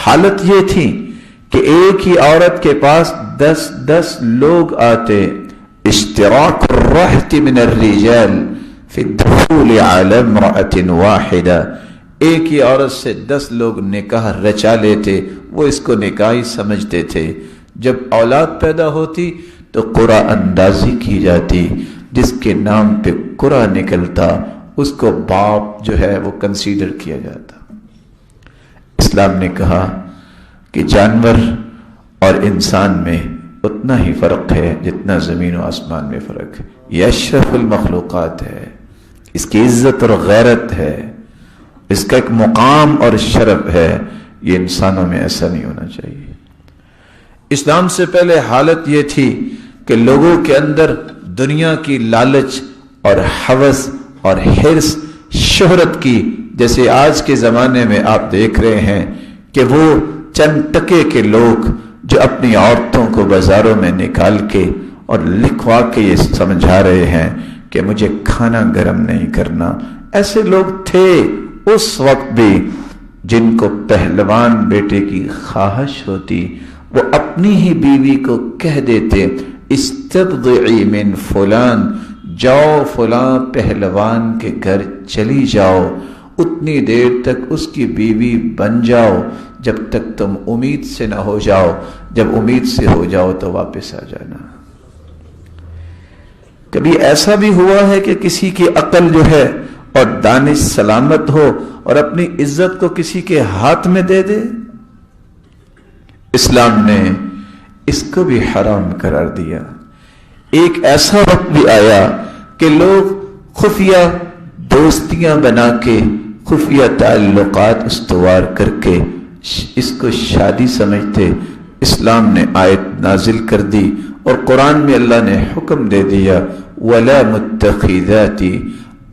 حالت یہ تھی کہ ایک ہی عورت کے پاس 10 لوگ آتے. اشتراک الرحت من الرجال فی الدخول علی امرأة واحدہ. ایک ہی عورت سے 10 لوگ نکاح رچا لیتے، وہ اس کو نکاح ہی سمجھتے تھے. جب اولاد پیدا ہوتی تو قرعہ اندازی کی جاتی، جس کے نام پہ قرعہ نکلتا اس کو باپ جو ہے وہ کنسیڈر کیا جاتا. اسلام نے کہا کہ جانور اور انسان میں اتنا ہی فرق ہے جتنا زمین و آسمان میں فرق ہے. یہ اشرف المخلوقات ہے، اس کی عزت اور غیرت ہے، اس کا ایک مقام اور شرف ہے. یہ انسانوں میں ایسا نہیں ہونا چاہیے. اسلام سے پہلے حالت یہ تھی کہ لوگوں کے اندر دنیا کی لالچ اور ہوس اور حرص، شہرت کی، جیسے آج کے زمانے میں آپ دیکھ رہے ہیں کہ وہ چند ٹکے کے لوگ جو اپنی عورتوں کو بازاروں میں نکال کے اور لکھوا کے یہ سمجھا رہے ہیں کہ مجھے کھانا گرم نہیں کرنا. ایسے لوگ تھے اس وقت بھی جن کو پہلوان بیٹے کی خواہش ہوتی، وہ اپنی ہی بیوی کو کہہ دیتے استبضعی من فلان، جاؤ فلاں پہلوان کے گھر چلی جاؤ، اتنی دیر تک اس کی بیوی بن جاؤ جب تک تم امید سے نہ ہو جاؤ. جب امید سے ہو جاؤ تو واپس آ جانا. کبھی ایسا بھی ہوا ہے کہ کسی کی عقل جو ہے اور دانش سلامت ہو اور اپنی عزت کو کسی کے ہاتھ میں دے دے؟ اسلام نے اس کو بھی حرام قرار دیا. ایک ایسا وقت بھی آیا کہ لوگ خفیہ دوستیاں بنا کے، خفیہ تعلقات استوار کر کے اس کو شادی سمجھتے. اسلام نے آیت نازل کر دی اور قرآن میں اللہ نے حکم دے دیا وَلَا مُتَّخِذَاتِ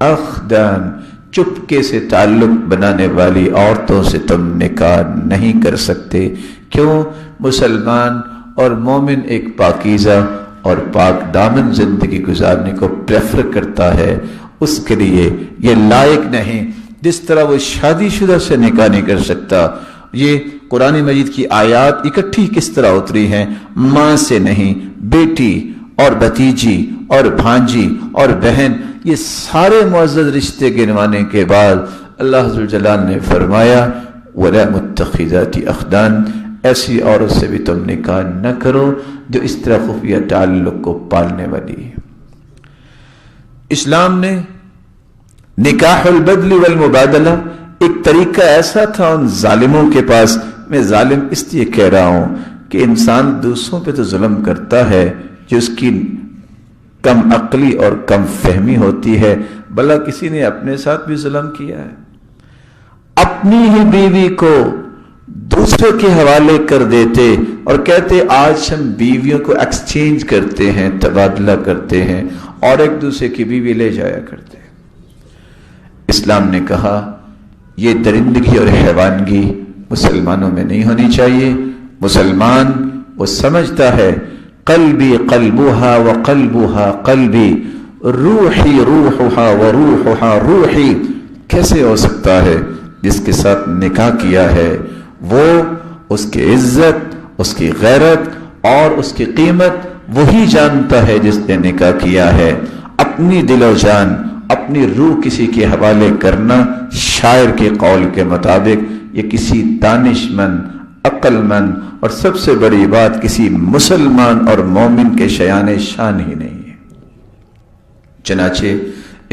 أَخْدَانٍ، چپکے سے تعلق بنانے والی عورتوں سے تم نکاح نہیں کر سکتے. کیوں؟ مسلمان اور مومن ایک پاکیزہ اور پاک دامن زندگی گزارنے کو پریفر کرتا ہے. اس کے لیے یہ لائق نہیں. جس طرح وہ شادی شدہ سے نکاح نہیں کر سکتا. یہ قرآن مجید کی آیات اکٹھی کس طرح اتری ہیں؟ ماں سے نہیں، بیٹی اور بھتیجی اور بھانجی اور بہن، یہ سارے معزز رشتے گنوانے کے بعد اللہ ذوالجلال نے فرمایا وَلَا مُتَّخِذَاتِ أَخْدَانٍ، ایسی عورت سے بھی تم نکاح نہ کرو جو اس طرح خفیہ تعلق کو پالنے والی ہے. اسلام نے نکاح البدل والمبادلہ ایک طریقہ ایسا تھا ان ظالموں کے پاس. میں ظالم اس لیے کہہ رہا ہوں کہ انسان دوسروں پہ تو ظلم کرتا ہے جو اس کی کم عقلی اور کم فہمی ہوتی ہے. بھلا کسی نے اپنے ساتھ بھی ظلم کیا ہے؟ اپنی ہی بیوی کو دوسرے کے حوالے کر دیتے اور کہتے آج ہم بیویوں کو ایکسچینج کرتے ہیں، تبادلہ کرتے ہیں اور ایک دوسرے کی بیوی لے جایا کرتے ہیں. اسلام نے کہا یہ درندگی اور حیوانگی مسلمانوں میں نہیں ہونی چاہیے. مسلمان وہ سمجھتا ہے قلبی قلبها وقلبها قلبی، روحی روحها وروحها روحی. کیسے ہو سکتا ہے؟ جس کے ساتھ نکاح کیا ہے وہ اس کی عزت، اس کی غیرت اور اس کی قیمت وہی جانتا ہے جس نے نکاح کیا ہے. اپنی دل و جان، اپنی روح کسی کے حوالے کرنا شاعر کے قول کے مطابق یہ کسی دانش مند، عقل مند اور سب سے بڑی بات کسی مسلمان اور مومن کے شیان شان ہی نہیں ہے. چنانچہ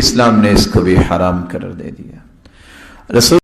اسلام نے اس کو بھی حرام قرار دے دیا. رسول